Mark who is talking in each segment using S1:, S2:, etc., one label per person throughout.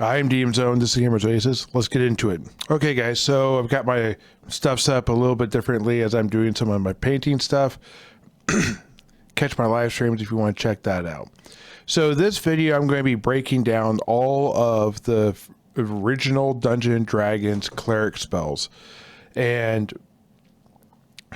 S1: I'm DM Zone, this is Gamer's Oasis. Let's get into it. Okay guys, so I've got my stuff set up a little bit differently as I'm doing some of my painting stuff. Catch my live streams if you want to check that out. So this video I'm going to be breaking down all of the original Dungeons & Dragons cleric spells. And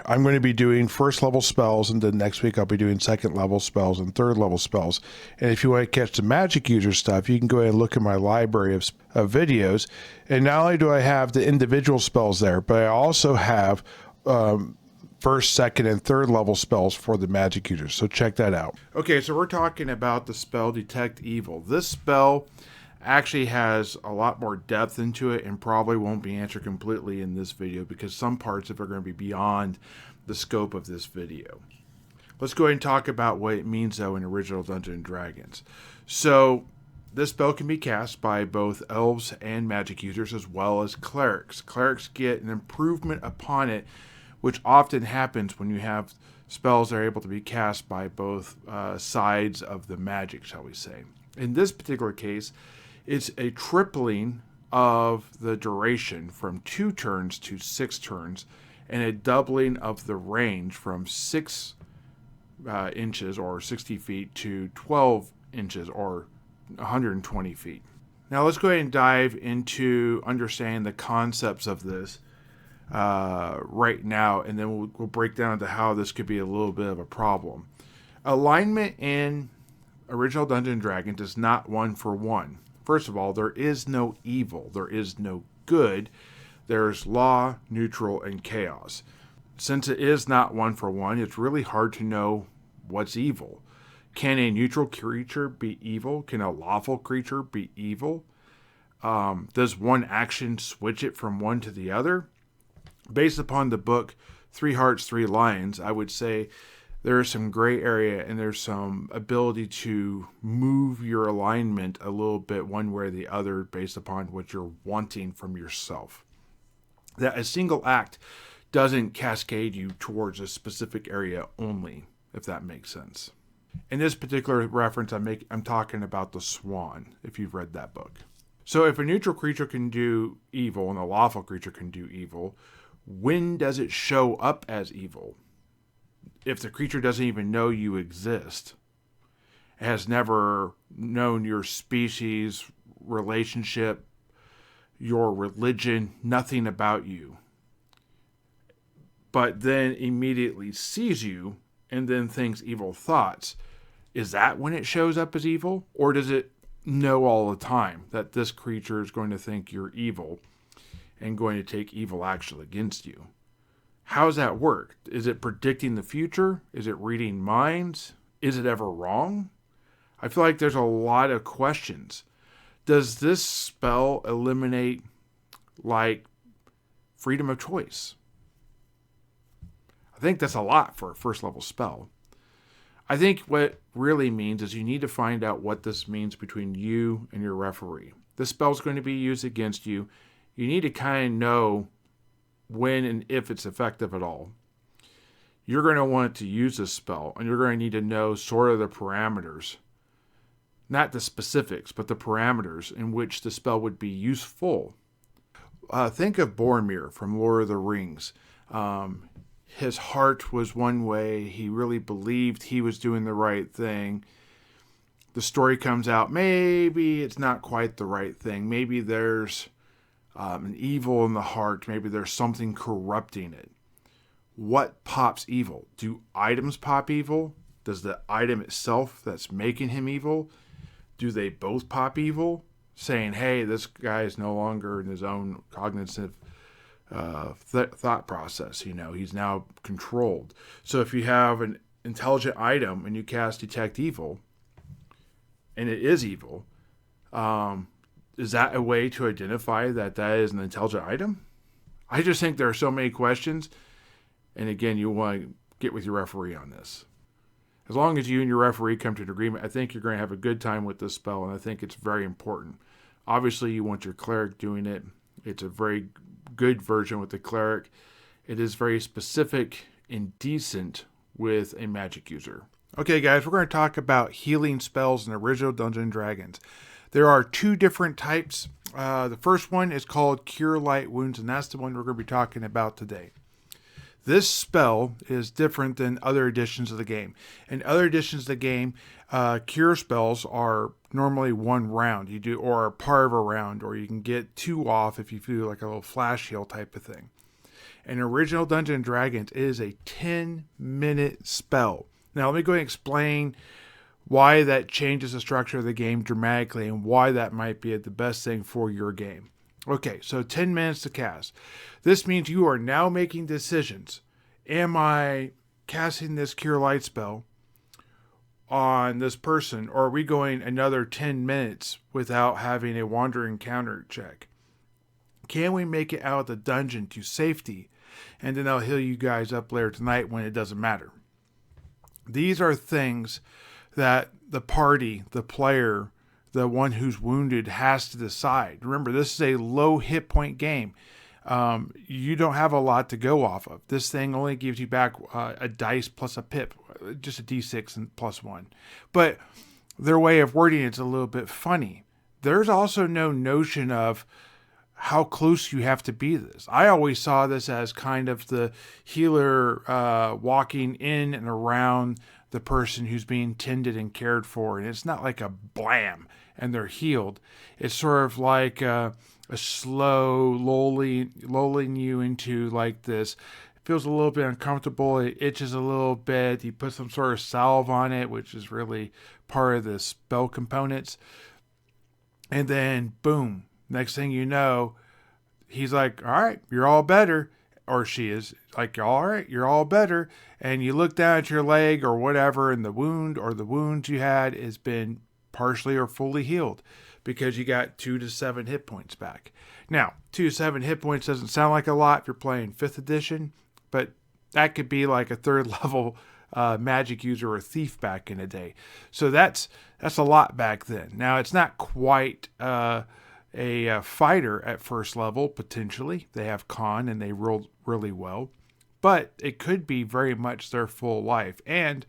S1: I'm going to be doing first level spells, and then next week I'll be doing second level spells and third level spells. And if you want to catch the magic user stuff, you can go ahead and look at my library of videos. And not only do I have the individual spells there, but I also have first, second, and third level spells for the magic users. So check that out. Okay, so we're talking about the spell Detect Evil. This spell actually has a lot more depth into it and probably won't be answered completely in this video because some parts of it are going to be beyond the scope of this video. Let's go ahead and talk about what it means though in original Dungeons & Dragons. So this spell can be cast by both elves and magic users as well as clerics. Clerics get an improvement upon it, which often happens when you have spells that are able to be cast by both sides of the magic, shall we say. In this particular case, it's a tripling of the duration from 2 turns to 6 turns, and a doubling of the range from 6 inches or 60 feet to 12 inches or 120 feet. Now let's go ahead and dive into understanding the concepts of this right now, and then we'll break down to how this could be a little bit of a problem. Alignment in original Dungeons & Dragons is not one for one. First of all, there is no evil. There is no good. There's law, neutral, and chaos. Since it is not one for one, it's really hard to know what's evil. Can a neutral creature be evil? Can a lawful creature be evil? Does one action switch it from one to the other? Based upon the book 3 Hearts, 3 Lions, I would say there's some gray area and there's some ability to move your alignment a little bit one way or the other based upon what you're wanting from yourself. That a single act doesn't cascade you towards a specific area only, if that makes sense. In this particular reference, I'm talking about the Swan, if you've read that book. So if a neutral creature can do evil and a lawful creature can do evil, when does it show up as evil? If the creature doesn't even know you exist, has never known your species, relationship, your religion, nothing about you, but then immediately sees you and then thinks evil thoughts, is that when it shows up as evil? Or does it know all the time that this creature is going to think you're evil and going to take evil action against you? How does that work? Is it predicting the future? Is it reading minds? Is it ever wrong? I feel like there's a lot of questions. Does this spell eliminate, like, freedom of choice? I think that's a lot for a first level spell. I think what really means is you need to find out what this means between you and your referee. This spell's going to be used against you. You need to kind of know when and if it's effective at all. You're going to want to use this spell, and you're going to need to know sort of the parameters, not the specifics, but the parameters in which the spell would be useful. Think of Boromir from Lord of the Rings. His heart was one way. He really believed he was doing the right thing. The story comes out, maybe it's not quite the right thing. Maybe there's an evil in the heart. Maybe there's something corrupting it. What pops evil? Do items pop evil? Does the item itself that's making him evil, do they both pop evil? Saying, hey, this guy is no longer in his own cognitive thought process. He's now controlled. So if you have an intelligent item and you cast Detect Evil, and it is evil, is that a way to identify that is an intelligent item? I just think there are so many questions. And again, you want to get with your referee on this. As long as you and your referee come to an agreement, I think you're going to have a good time with this spell. And I think it's very important. Obviously, you want your cleric doing it. It's a very good version with the cleric. It is very specific and decent with a magic user. Okay, guys, we're going to talk about healing spells in original Dungeons & Dragons. There are two different types. The first one is called Cure Light Wounds, and that's the one we're going to be talking about today. This spell is different than other editions of the game. In other editions of the game, cure spells are normally one round. You do, or a part of a round, or you can get two off if you do like a little flash heal type of thing. In original Dungeons and Dragons, it is a 10-minute spell. Now, let me go ahead and explain why that changes the structure of the game dramatically and why that might be the best thing for your game. Okay, so 10 minutes to cast. This means you are now making decisions. Am I casting this Cure Light spell on this person, or are we going another 10 minutes without having a Wander Encounter check? Can we make it out of the dungeon to safety? And then I'll heal you guys up later tonight when it doesn't matter. These are things that the party, the player, the one who's wounded has to decide. Remember, this is a low hit point game. You don't have a lot to go off of. This thing only gives you back a dice plus a pip, just a d6 and plus one. But their way of wording it's a little bit funny. There's also no notion of how close you have to be to this. I always saw this as kind of the healer walking in and around the person who's being tended and cared for. And it's not like a blam and they're healed. It's sort of like a slow lulling you into like this. It feels a little bit uncomfortable. It itches a little bit. You put some sort of salve on it, which is really part of the spell components. And then boom, next thing you know, he's like, all right, you're all better. Or she is like, all right, you're all better. And you look down at your leg or whatever, and the wound or the wounds you had has been partially or fully healed because you got 2 to 7 hit points back. Now, 2 to 7 hit points doesn't sound like a lot if you're playing 5th edition, but that could be like a 3rd level magic user or thief back in the day. So that's a lot back then. Now, it's not quite a fighter at 1st level, potentially. They have con and they roll really well, but it could be very much their full life. And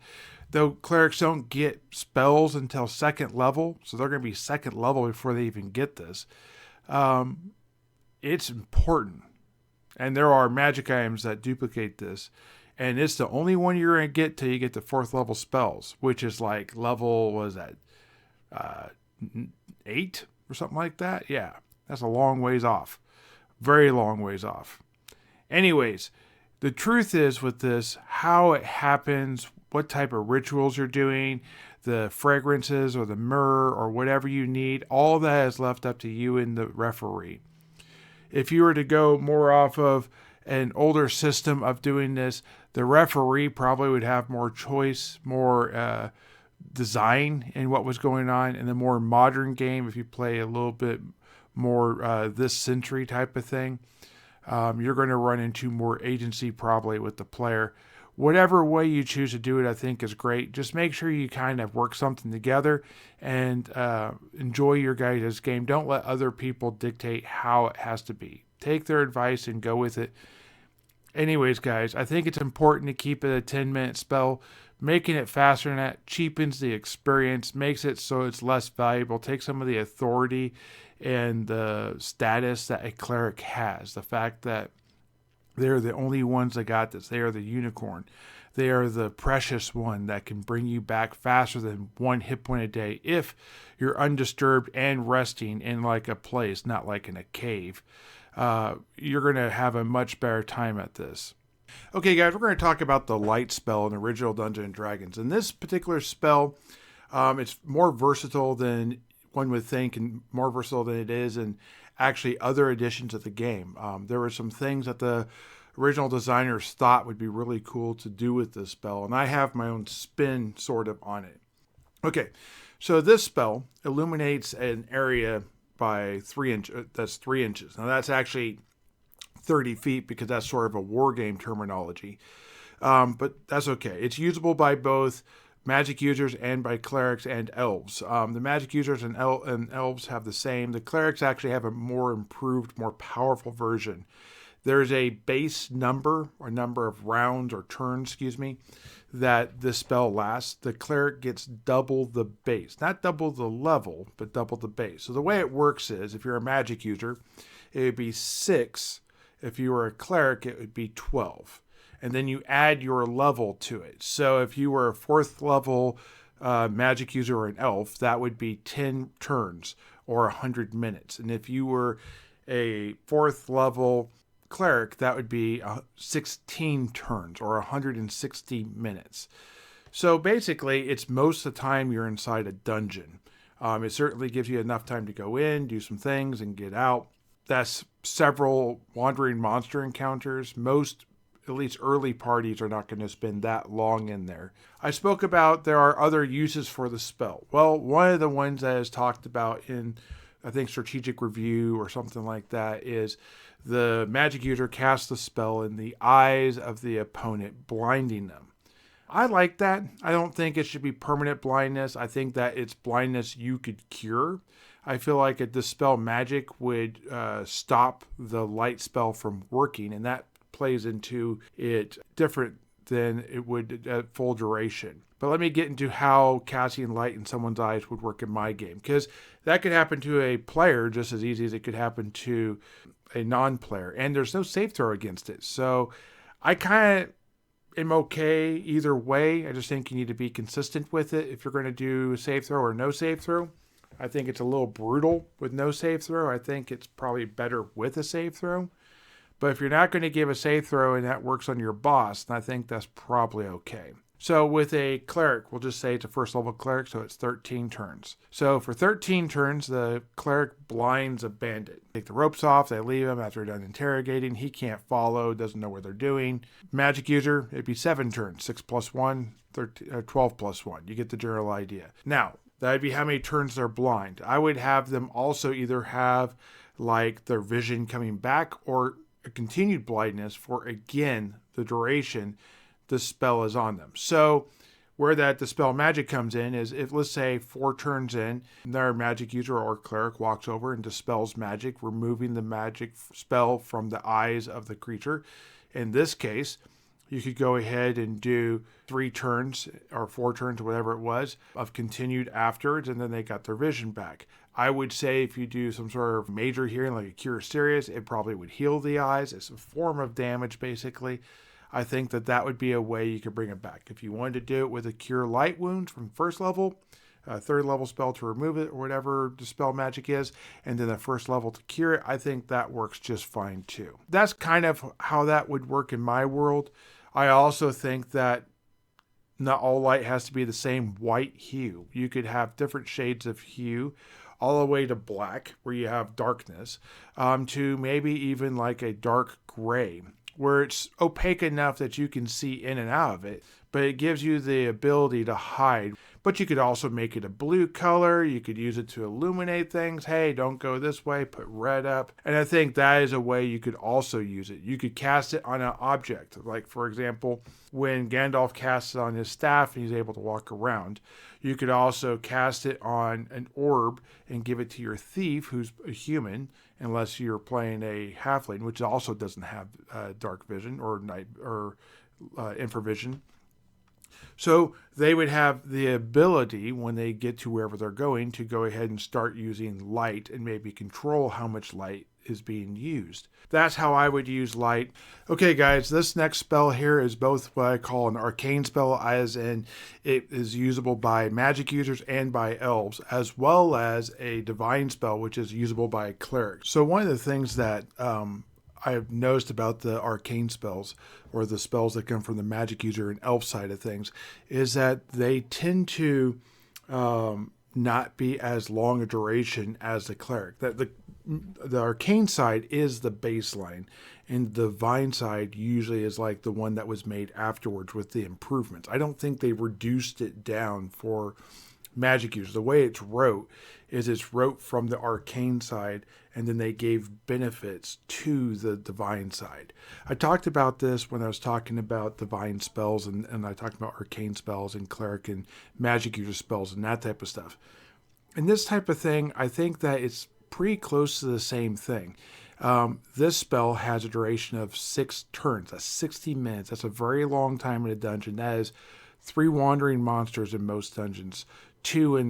S1: though clerics don't get spells until 2nd level, so they're going to be 2nd level before they even get this, it's important. And there are magic items that duplicate this. And it's the only one you're going to get till you get to 4th level spells, which is like level, what is that, 8 or something like that? Yeah, that's a long ways off. Very long ways off. Anyways, the truth is with this, how it happens, what type of rituals you're doing, the fragrances or the myrrh or whatever you need, all that is left up to you and the referee. If you were to go more off of an older system of doing this, the referee probably would have more choice, more design in what was going on. In the more modern game, if you play a little bit more this century type of thing, you're going to run into more agency probably with the player. Whatever way you choose to do it, I think is great. Just make sure you kind of work something together and enjoy your guys' game. Don't let other people dictate how it has to be. Take their advice and go with it. Anyways, guys, I think it's important to keep it a 10-minute spell. Making it faster than that cheapens the experience, makes it so it's less valuable, takes some of the authority and the status that a cleric has. The fact that they're the only ones that got this. They are the unicorn. They are the precious one that can bring you back faster than 1 hit point a day if you're undisturbed and resting in like a place, not like in a cave. You're going to have a much better time at this. Okay, guys, we're going to talk about the light spell in original Dungeons & Dragons. And this particular spell, it's more versatile than one would think and more versatile than it is in actually other editions of the game. There were some things that the original designers thought would be really cool to do with this spell, and I have my own spin sort of on it. Okay, so this spell illuminates an area by 3 inches. That's 3 inches. Now that's actually 30 feet because that's sort of a war game terminology. But that's okay. It's usable by both magic users and by clerics and elves. The magic users and elves have the same. The clerics actually have a more improved, more powerful version. there's a base number or number of rounds or turns, that this spell lasts. The cleric gets double the base. Not double the level, but double the base. So the way it works is, if you're a magic user, it would be 6. If you were a cleric, it would be 12. And then you add your level to it. So if you were a 4th level magic user or an elf, that would be 10 turns or 100 minutes. And if you were a 4th level cleric, that would be 16 turns or 160 minutes. So basically, it's most of the time you're inside a dungeon. It certainly gives you enough time to go in, do some things, and get out. That's several wandering monster encounters. Most, at least early parties, are not going to spend that long in there. I spoke about there are other uses for the spell. Well, one of the ones that is talked about in, I think, Strategic Review or something like that is the magic user casts the spell in the eyes of the opponent, blinding them. I like that. I don't think it should be permanent blindness. I think that it's blindness you could cure. I feel like a dispel magic would stop the light spell from working, and that plays into it different than it would at full duration. But let me get into how casting light in someone's eyes would work in my game, because that could happen to a player just as easy as it could happen to a non-player, and there's no save throw against it. So I kind of am okay either way. I just think you need to be consistent with it. If you're going to do a save throw or no save throw, I think it's a little brutal with no save throw. I think it's probably better with a save throw. But if you're not going to give a save throw and that works on your boss, then I think that's probably okay. So with a cleric, we'll just say it's a 1st level cleric, so it's 13 turns. So for 13 turns, the cleric blinds a bandit. Take the ropes off, they leave him after they're done interrogating. He can't follow, doesn't know what they're doing. Magic user, it'd be 7 turns, 6 plus 1, 12 plus 1. You get the general idea. Now, that'd be how many turns they're blind. I would have them also either have like their vision coming back or a continued blindness for, again, the duration the spell is on them. So where that dispel magic comes in is if, let's say, 4 turns in, their magic user or cleric walks over and dispels magic, removing the magic spell from the eyes of the creature. In this case, you could go ahead and do 3 turns or 4 turns, whatever it was, of continued afterwards, and then they got their vision back. I would say if you do some sort of major healing, like a Cure Serious, it probably would heal the eyes. It's a form of damage, basically. I think that would be a way you could bring it back. If you wanted to do it with a Cure Light Wounds from 1st level, a 3rd level spell to remove it, or whatever dispel magic is, and then a 1st level to cure it, I think that works just fine too. That's kind of how that would work in my world. I also think that not all light has to be the same white hue. You could have different shades of hue, all the way to black, where you have darkness, to maybe even like a dark gray, where it's opaque enough that you can see in and out of it, but it gives you the ability to hide. But you could also make it a blue color. You could use it to illuminate things. Hey, don't go this way, put red up. And I think that is a way you could also use it. You could cast it on an object. Like, for example, when Gandalf casts it on his staff and he's able to walk around. You could also cast it on an orb and give it to your thief, who's a human, unless you're playing a halfling, which also doesn't have dark vision or night or infravision. So they would have the ability, when they get to wherever they're going, to go ahead and start using light and maybe control how much light is being used. That's how I would use light. Okay, guys, this next spell here is both what I call an arcane spell, as in it is usable by magic users and by elves, as well as a divine spell, which is usable by clerics. So one of the things that I've noticed about the arcane spells, or the spells that come from the magic user and elf side of things, is that they tend to not be as long a duration as the cleric. That the arcane side is the baseline, and the divine side usually is like the one that was made afterwards with the improvements. I don't think they reduced it down for magic users. The way it's wrote is it's wrote from the arcane side, and then they gave benefits to the divine side. I talked about this when I was talking about divine spells, and I talked about arcane spells and cleric and magic user spells and that type of stuff. And this type of thing, I think that it's pretty close to the same thing. This spell has a duration of 6 turns. That's 60 minutes. That's a very long time in a dungeon. That is 3 wandering monsters in most dungeons, 2 in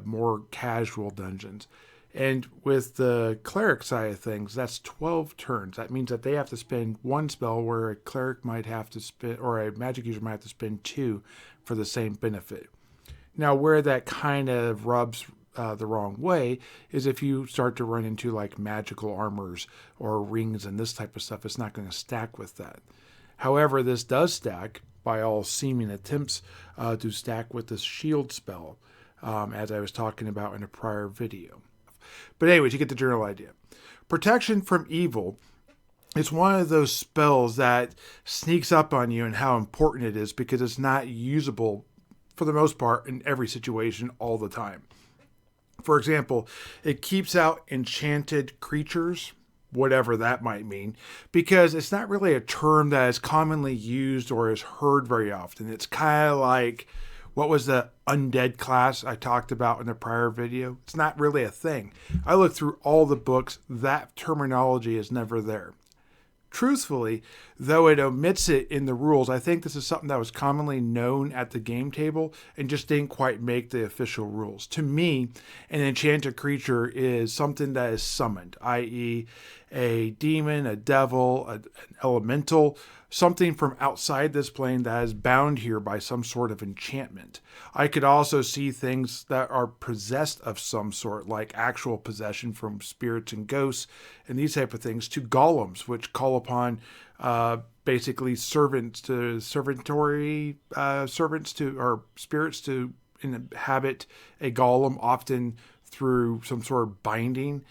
S1: more casual dungeons. And with the cleric side of things, that's 12 turns. That means that they have to spend 1 spell where a cleric might have to spend, or a magic user might have to spend 2 for the same benefit. Now, where that kind of rubs the wrong way is if you start to run into like magical armors or rings and this type of stuff, it's not going to stack with that. However, this does stack by all seeming attempts to stack with the shield spell, as I was talking about in a prior video. But anyways, you get the general idea. Protection from evil is one of those spells that sneaks up on you and how important it is because it's not usable for the most part in every situation all the time. For example, it keeps out enchanted creatures, whatever that might mean, because it's not really a term that is commonly used or is heard very often. It's kind of like, what was the undead class I talked about in the prior video? It's not really a thing. I looked through all the books. That terminology is never there. Truthfully, though it omits it in the rules, I think this is something that was commonly known at the game table and just didn't quite make the official rules. To me, an enchanted creature is something that is summoned, i.e. a demon, a devil, an elemental, something from outside this plane that is bound here by some sort of enchantment. I could also see things that are possessed of some sort, like actual possession from spirits and ghosts and these type of things, to golems, which call upon basically servants to or spirits to inhabit a golem, often through some sort of binding.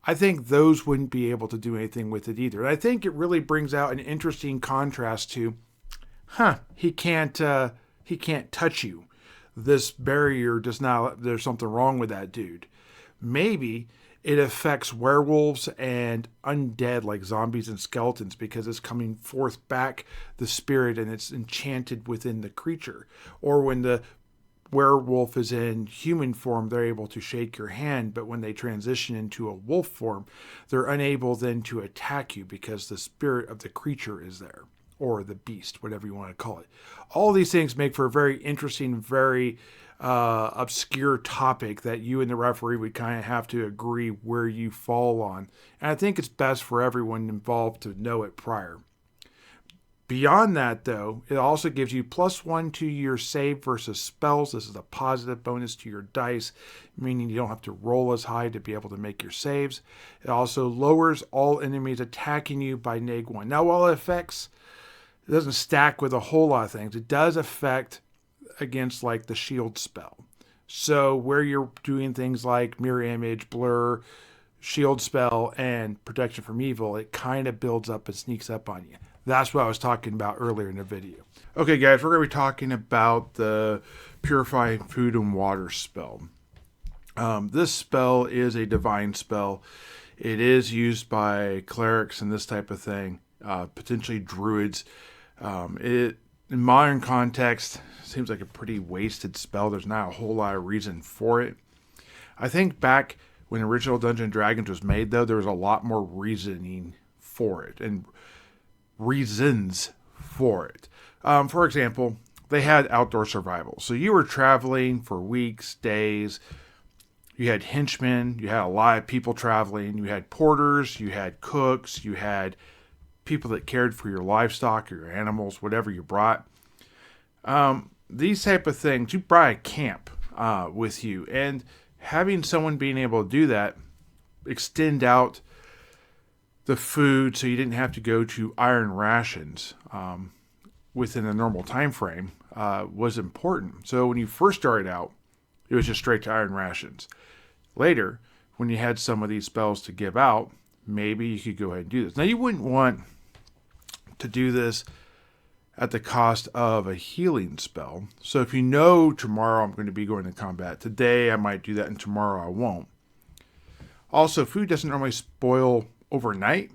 S1: I think those wouldn't be able to do anything with it either. And I think it really brings out an interesting contrast to, he can't touch you. This barrier does not, there's something wrong with that dude. Maybe it affects werewolves and undead like zombies and skeletons because it's coming forth back the spirit and it's enchanted within the creature. Or when the werewolf is in human form, they're able to shake your hand, but when they transition into a wolf form, they're unable then to attack you because the spirit of the creature is there, or the beast, whatever you want to call it. All these things make for a very interesting, very obscure topic that you and the referee would kind of have to agree where you fall on. And I think it's best for everyone involved to know it prior. Beyond that, though, it also gives you +1 to your save versus spells. This is a positive bonus to your dice, meaning you don't have to roll as high to be able to make your saves. It also lowers all enemies attacking you by -1. Now, while it doesn't stack with a whole lot of things, it does affect against like the shield spell. So where you're doing things like mirror image, blur, shield spell, and protection from evil, it kind of builds up and sneaks up on you. That's what I was talking about earlier in the video. Okay, guys, we're going to be talking about the Purify Food and Water spell. This spell is a divine spell. It is used by clerics and this type of thing, potentially druids. In modern context, seems like a pretty wasted spell. There's not a whole lot of reason for it. I think back when original Dungeons & Dragons was made, though, there was a lot more reasoning for it and reasons for it. For example, they had outdoor survival. So you were traveling for weeks, days. You had henchmen. You had a lot of people traveling. You had porters. You had cooks. You had people that cared for your livestock or your animals, whatever you brought. These type of things, you brought a camp with you. And having someone being able to do that, extend out the food so you didn't have to go to iron rations within a normal time frame was important. So when you first started out, it was just straight to iron rations. Later, when you had some of these spells to give out, maybe you could go ahead and do this. Now, you wouldn't want to do this at the cost of a healing spell. So if you know tomorrow I'm going to be going to combat, today I might do that and tomorrow I won't. Also, food doesn't normally spoil overnight.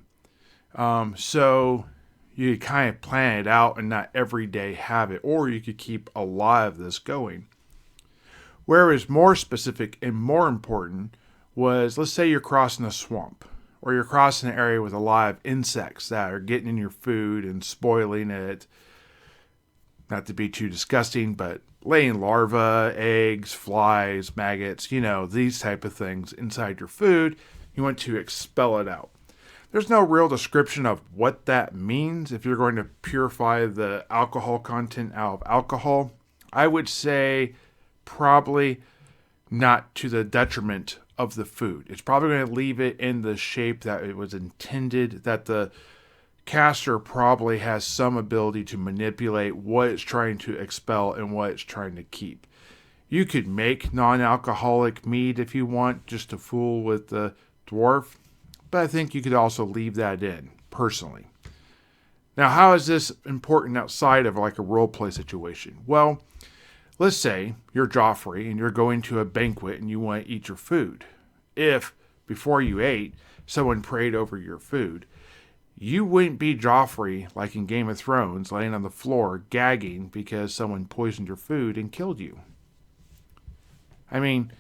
S1: So you kind of plan it out and not every day have it, or you could keep a lot of this going. Whereas more specific and more important was, let's say you're crossing a swamp or you're crossing an area with a lot of insects that are getting in your food and spoiling it. Not to be too disgusting, but laying larvae, eggs, flies, maggots, these type of things inside your food, you want to expel it out. There's no real description of what that means if you're going to purify the alcohol content out of alcohol. I would say probably not to the detriment of the food. It's probably going to leave it in the shape that it was intended, that the caster probably has some ability to manipulate what it's trying to expel and what it's trying to keep. You could make non-alcoholic mead if you want, just to fool with the dwarf, but I think you could also leave that in, personally. Now, how is this important outside of like a roleplay situation? Well, let's say you're Joffrey and you're going to a banquet and you want to eat your food. If, before you ate, someone prayed over your food, you wouldn't be Joffrey like in Game of Thrones, laying on the floor gagging because someone poisoned your food and killed you. I mean,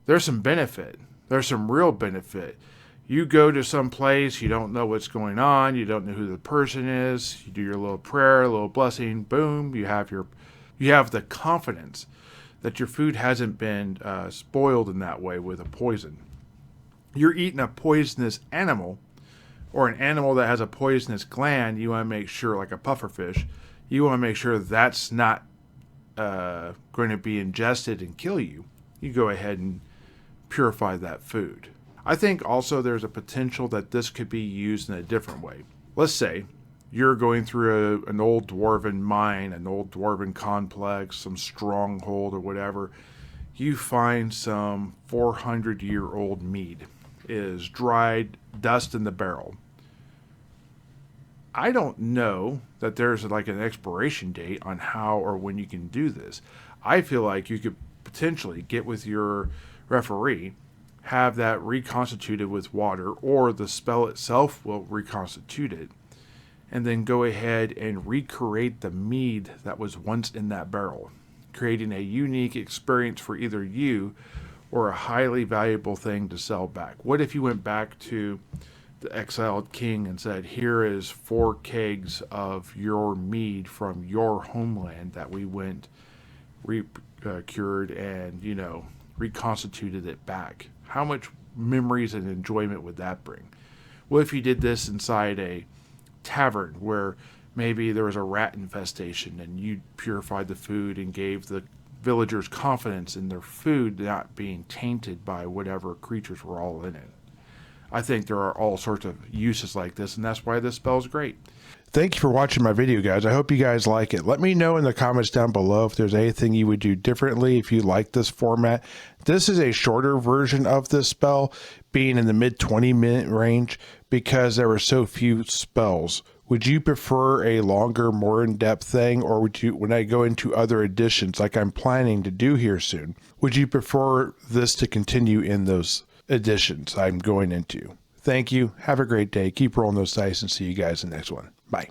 S1: there's some benefit. There's some real benefit. You go to some place, you don't know what's going on, you don't know who the person is, you do your little prayer, a little blessing, boom, you have the confidence that your food hasn't been spoiled in that way with a poison. You're eating a poisonous animal, or an animal that has a poisonous gland. You want to make sure, like a pufferfish, you want to make sure that's not going to be ingested and kill you. You go ahead and purify that food. I think also there's a potential that this could be used in a different way. Let's say you're going through an old dwarven mine, an old dwarven complex, some stronghold or whatever. You find some 400-year-old mead. It is dried, dust in the barrel. I don't know that there's like an expiration date on how or when you can do this. I feel like you could potentially get with your referee, have that reconstituted with water, or the spell itself will reconstitute it, and then go ahead and recreate the mead that was once in that barrel, creating a unique experience for either you or a highly valuable thing to sell back. What if you went back to the exiled king and said, here is 4 kegs of your mead from your homeland that we went cured and reconstituted it back? How much memories and enjoyment would that bring? What if you did this inside a tavern where maybe there was a rat infestation and you purified the food and gave the villagers confidence in their food not being tainted by whatever creatures were all in it? I think there are all sorts of uses like this, and that's why this spell is great. Thank you for watching my video, guys. I hope you guys like it. Let me know in the comments down below if there's anything you would do differently if you like this format. This is a shorter version of this spell, being in the mid 20-minute range because there were so few spells. Would you prefer a longer, more in-depth thing, or would you, when I go into other editions like I'm planning to do here soon, would you prefer this to continue in those editions I'm going into? Thank you. Have a great day. Keep rolling those dice and see you guys in the next one. Bye.